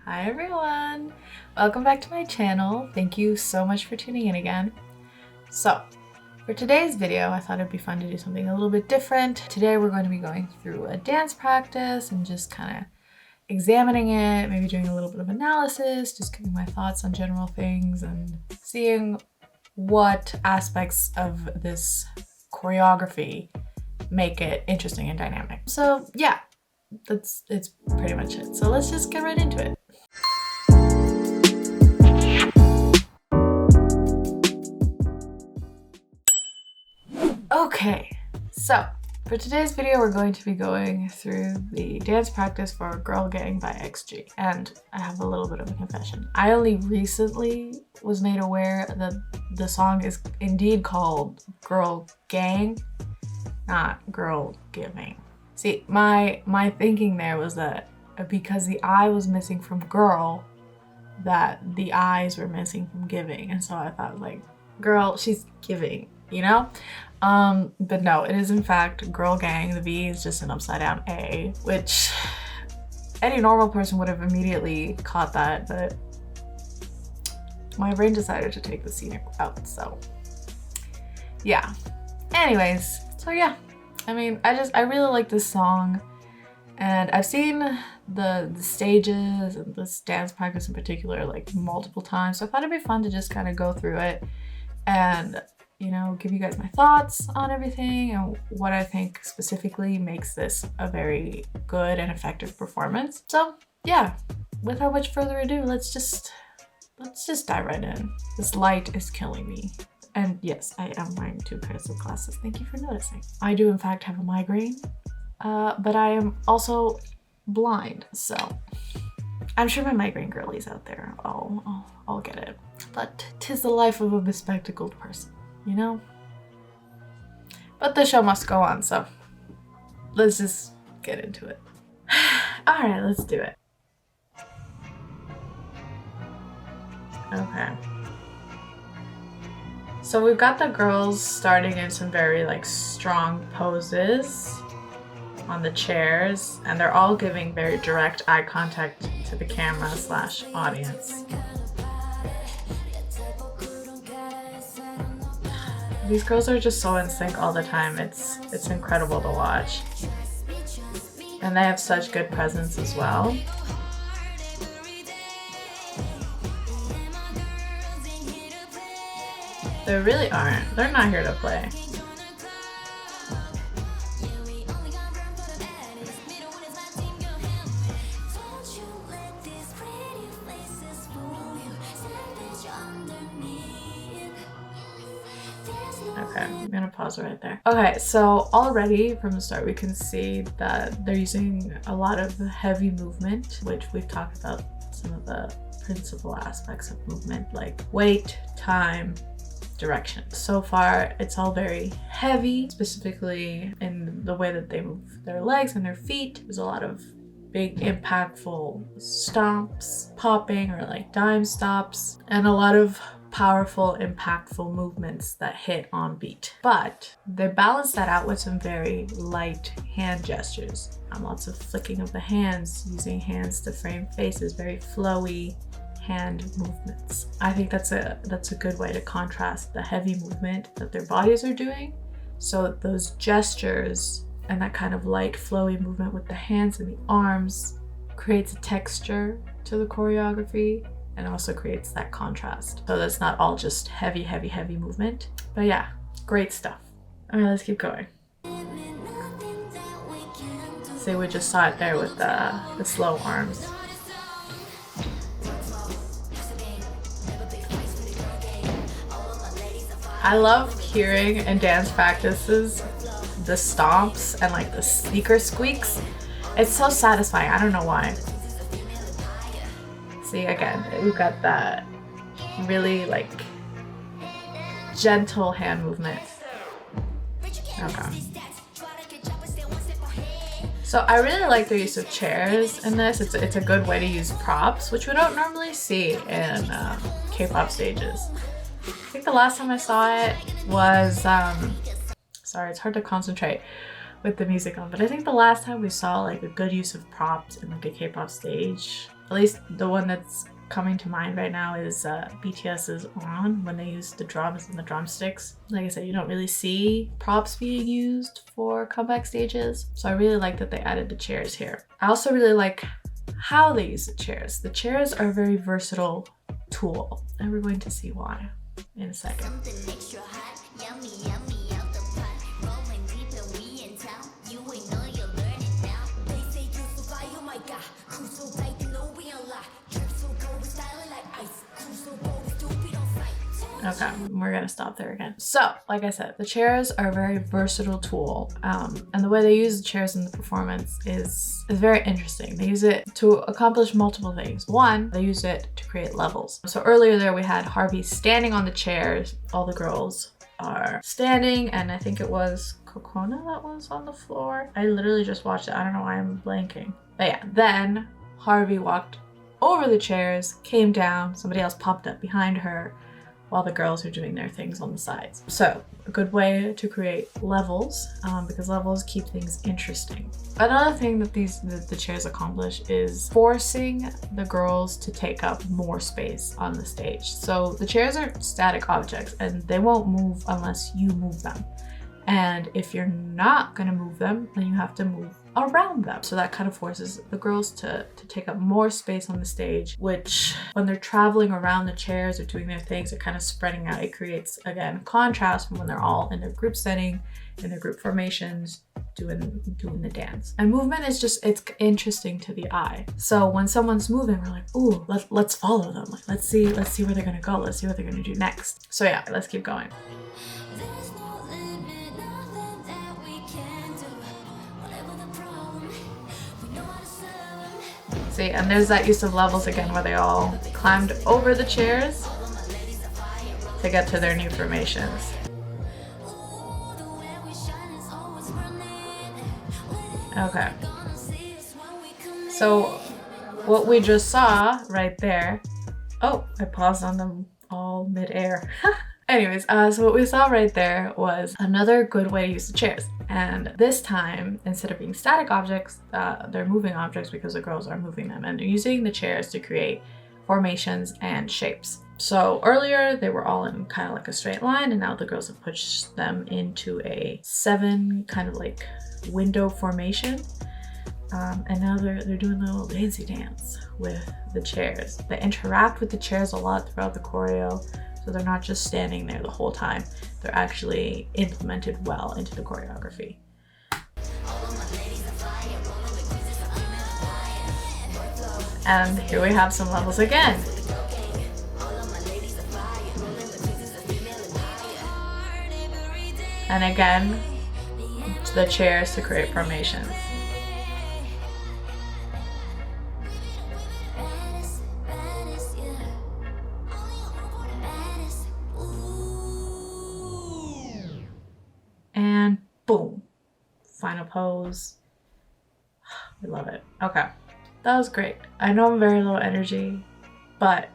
Hi everyone! Welcome back to my channel. Thank you so much for tuning in again. So, for today's video, I thought it'd be fun to do something a little bit different. Today we're going to be going through a dance practice and just kind of examining it, maybe doing a little bit of analysis, just giving my thoughts on general things and seeing what aspects of this choreography make it interesting and dynamic. So yeah, it's pretty much it. So let's just get right into it. Okay, so for today's video, we're going to be going through the dance practice for Girl Gang by XG. And I have a little bit of a confession. I only recently was made aware that the song is indeed called Girl Gang, not Girl Giving. See, my thinking there was that because the I was missing from girl, that the I's were missing from giving. And so I thought, like, girl, she's giving, you know? But no, it is in fact Girl Gang. The V is just an upside down A, which any normal person would have immediately caught that, but my brain decided to take the scenic route, so yeah. Anyways, so yeah. I mean, I really like this song, and I've seen the stages and this dance practice in particular like multiple times, so I thought it'd be fun to just kind of go through it and, you know, give you guys my thoughts on everything and what I think specifically makes this a very good and effective performance. So yeah, without much further ado, let's just dive right in. This light is killing me. And yes, I am wearing 2 pairs of glasses. Thank you for noticing. I do in fact have a migraine, but I am also blind, so I'm sure my migraine girlies out there I'll get it. But 'tis the life of a bespectacled person, you know? But the show must go on, so let's just get into it. All right, let's do it. Okay. So we've got the girls starting in some very like strong poses on the chairs, and they're all giving very direct eye contact to the camera / audience. These girls are just so in sync all the time. It's incredible to watch. And they have such good presence as well. They really aren't. They're not here to play. Okay, I'm gonna pause right there. Okay, so already from the start we can see that they're using a lot of heavy movement, which we've talked about some of the principal aspects of movement, like weight, time, direction. So far it's all very heavy, specifically in the way that they move their legs and their feet. There's a lot of big impactful stomps, popping or like dime stops, and a lot of powerful impactful movements that hit on beat. But they balance that out with some very light hand gestures. Lots of flicking of the hands, using hands to frame faces, very flowy hand movements. I think that's a good way to contrast the heavy movement that their bodies are doing. So those gestures and that kind of light flowy movement with the hands and the arms creates a texture to the choreography and also creates that contrast. So that's not all just heavy movement. But yeah, great stuff. All right, let's keep going. See, we just saw it there with the slow arms. I love hearing in dance practices the stomps and like the sneaker squeaks. It's so satisfying. I don't know why. See, again, we've got that really like gentle hand movement. Okay. So I really like the use of chairs in this. It's a good way to use props, which we don't normally see in K-pop stages. I think the last time I saw it was, sorry, it's hard to concentrate with the music on, but I think the last time we saw like a good use of props in like a K-pop stage At least the one that's coming to mind right now is BTS's On, when they use the drums and the drumsticks. Like I said, you don't really see props being used for comeback stages, so I really like that they added the chairs here. I also really like how they use the chairs. The chairs are a very versatile tool, and we're going to see why in a second. Okay, we're gonna stop there again. So, like I said, the chairs are a very versatile tool, and the way they use the chairs in the performance is very interesting. They use it to accomplish multiple things. One, they use it to create levels. So earlier there we had Harvey standing on the chairs. All the girls are standing, and I think it was Kokona that was on the floor. I literally just watched it. I don't know why I'm blanking. But yeah, then Harvey walked over the chairs, came down, somebody else popped up behind her, while the girls are doing their things on the sides. So a good way to create levels, because levels keep things interesting. Another thing that the chairs accomplish is forcing the girls to take up more space on the stage. So the chairs are static objects and they won't move unless you move them. And if you're not gonna move them, then you have to move around them. So that kind of forces the girls to take up more space on the stage, which when they're traveling around the chairs or doing their things, they're kind of spreading out. It creates, again, contrast from when they're all in their group setting, in their group formations, doing the dance. And movement is just, it's interesting to the eye. So when someone's moving, we're like, ooh, let's follow them. Like, let's see where they're gonna go. Let's see what they're gonna do next. So yeah, let's keep going. See, and there's that use of levels again where they all climbed over the chairs to get to their new formations. Okay. So what we just saw right there, oh, I paused on them all mid-air. Anyways, so what we saw right there was another good way to use the chairs. And this time, instead of being static objects, they're moving objects because the girls are moving them. And they're using the chairs to create formations and shapes. So earlier, they were all in kind of like a straight line, and now the girls have pushed them into a 7 kind of like window formation. And now they're doing a little dancey dance with the chairs. They interact with the chairs a lot throughout the choreo. So they're not just standing there the whole time. They're actually implemented well into the choreography. And here we have some levels again. And again, the chairs to create formations. And boom, final pose. We love it. Okay, that was great. I know I'm very low energy, but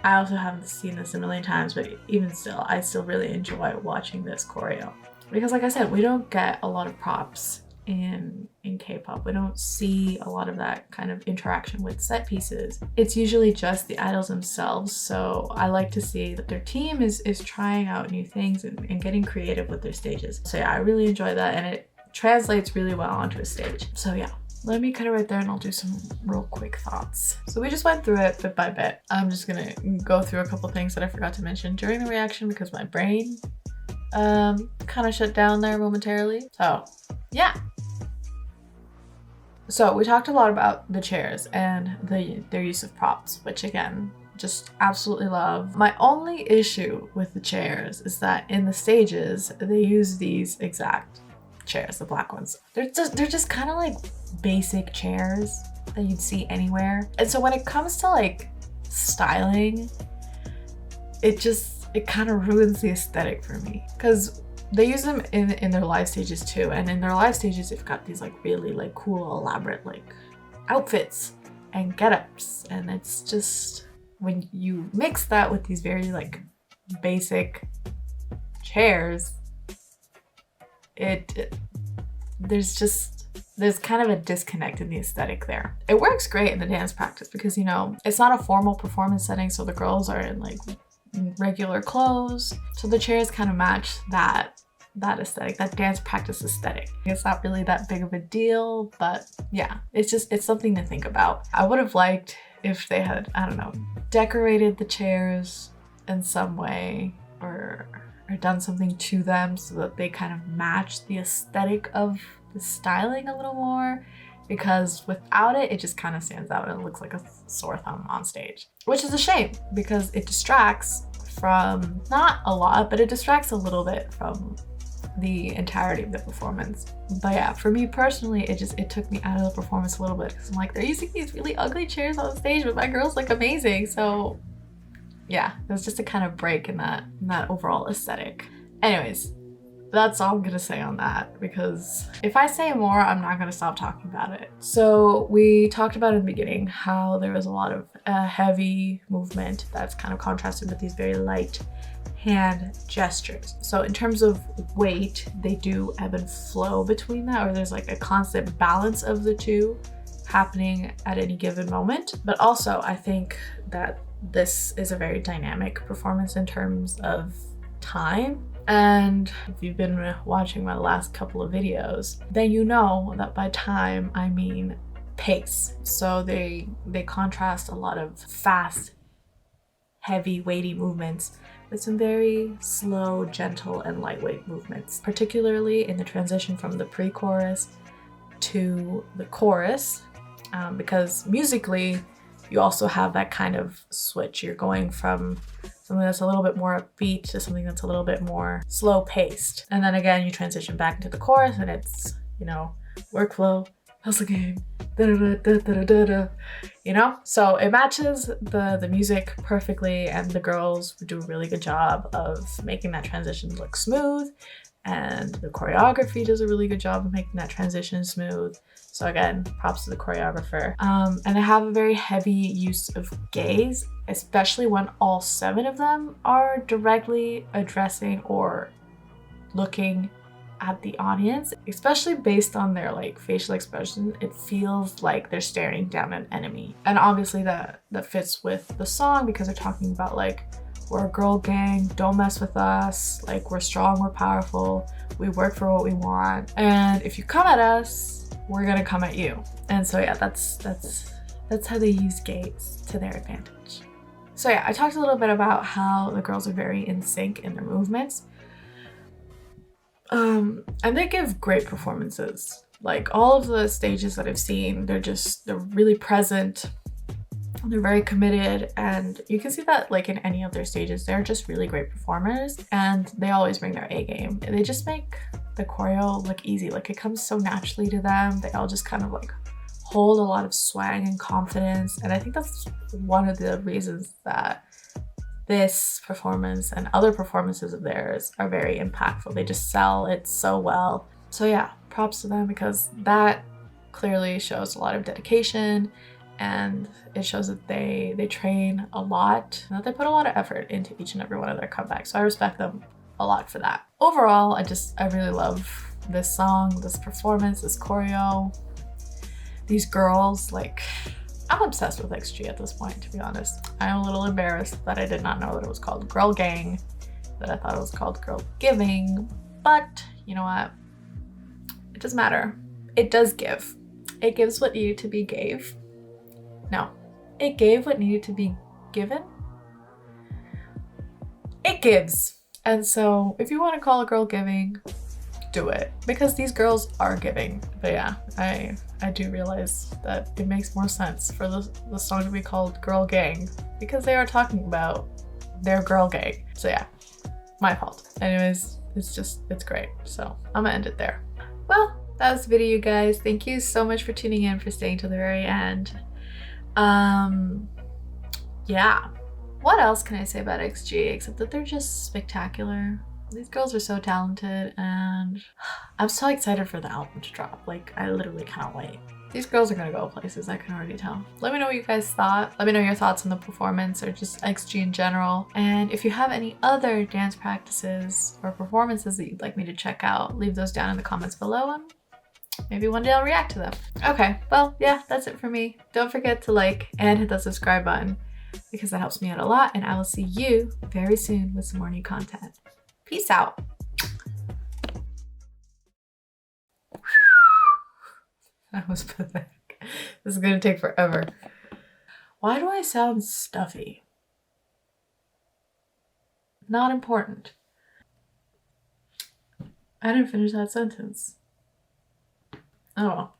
I also haven't seen this a million times, but even still, I still really enjoy watching this choreo. Because like I said, we don't get a lot of props in K-pop. We don't see a lot of that kind of interaction with set pieces. It's usually just the idols themselves. So I like to see that their team is trying out new things and getting creative with their stages. So yeah, I really enjoy that, and it translates really well onto a stage. So yeah, let me cut it right there and I'll do some real quick thoughts. So we just went through it bit by bit. I'm just gonna go through a couple things that I forgot to mention during the reaction because my brain kind of shut down there momentarily. So yeah. So we talked a lot about the chairs and their use of props, which again, just absolutely love. My only issue with the chairs is that in the stages, they use these exact chairs, the black ones. They're just kind of like basic chairs that you'd see anywhere. And so when it comes to like styling, it kind of ruins the aesthetic for me, because they use them in their live stages too. And in their live stages, they've got these like really like cool, elaborate like outfits and get-ups. And it's just, when you mix that with these very like basic chairs, there's just there's kind of a disconnect in the aesthetic there. It works great in the dance practice because, you know, it's not a formal performance setting, so the girls are in like regular clothes. So the chairs kind of match that aesthetic, that dance practice aesthetic. It's not really that big of a deal, but yeah, it's something to think about. I would have liked if they had, I don't know, decorated the chairs in some way or done something to them so that they kind of match the aesthetic of the styling a little more, because without it, it just kind of stands out and it looks like a sore thumb on stage, which is a shame because it distracts from, not a lot, but it distracts a little bit from the entirety of the performance. But yeah, for me personally, it took me out of the performance a little bit because I'm like, they're using these really ugly chairs on stage, but my girls look amazing. So yeah, it was just a kind of break in that overall aesthetic. Anyways, that's all I'm gonna say on that, because if I say more, I'm not gonna stop talking about it. So we talked about in the beginning how there was a lot of heavy movement that's kind of contrasted with these very light hand gestures. So in terms of weight, they do ebb and flow between that, or there's like a constant balance of the two happening at any given moment. But also I think that this is a very dynamic performance in terms of time. And if you've been watching my last couple of videos, then you know that by time I mean pace. So they contrast a lot of fast, heavy, weighty movements with some very slow, gentle, and lightweight movements, particularly in the transition from the pre-chorus to the chorus, because musically you also have that kind of switch. You're going from something that's a little bit more upbeat to something that's a little bit more slow paced. And then again, you transition back into the chorus and it's, you know, workflow, hustle game, da-da-da-da-da-da-da, you know? So it matches the music perfectly, and the girls do a really good job of making that transition look smooth, and the choreography does a really good job of making that transition smooth. So again, props to the choreographer. And they have a very heavy use of gaze, especially when all 7 of them are directly addressing or looking at the audience, especially based on their like facial expression. It feels like they're staring down an enemy. And obviously that fits with the song because they're talking about like, we're a girl gang, don't mess with us, like we're strong, we're powerful, we work for what we want, and if you come at us, we're gonna come at you. And so yeah, that's how they use gaze to their advantage. So yeah, I talked a little bit about how the girls are very in sync in their movements. And they give great performances. Like all of the stages that I've seen, they're really present. They're very committed, and you can see that like in any of their stages, they're just really great performers, and they always bring their A game. They just make the choreo look easy. Like it comes so naturally to them. They all just kind of like hold a lot of swag and confidence. And I think that's one of the reasons that this performance and other performances of theirs are very impactful. They just sell it so well. So yeah, props to them, because that clearly shows a lot of dedication, and it shows that they train a lot, and that they put a lot of effort into each and every one of their comebacks. So I respect them a lot for that. Overall, I really love this song, this performance, this choreo, these girls. Like, I'm obsessed with XG at this point, to be honest. I'm a little embarrassed that I did not know that it was called Girl Gang, that I thought it was called Girl Giving, but you know what? It doesn't matter. It does give. It gives what needed to be gave. No, it gave what needed to be given. It gives. And so if you want to call a girl giving, do it, because these girls are giving. But yeah, I do realize that it makes more sense for the song to be called Girl Gang, because they are talking about their girl gang. So yeah, my fault. Anyways, it's great. So I'm gonna end it there. Well, that was the video, you guys. Thank you so much for tuning in, for staying till the very end. Yeah, what else can I say about XG except that they're just spectacular. These girls are so talented, and I'm so excited for the album to drop. Like, I literally cannot wait. These girls are gonna go places, I can already tell. Let me know what you guys thought. Let me know your thoughts on the performance or just XG in general. And if you have any other dance practices or performances that you'd like me to check out, leave those down in the comments below, and maybe one day I'll react to them. Okay, well, yeah, that's it for me. Don't forget to like and hit the subscribe button because that helps me out a lot, and I will see you very soon with some more new content. Peace out. That was pathetic. This is gonna take forever. Why do I sound stuffy? Not important. I didn't finish that sentence. Oh well.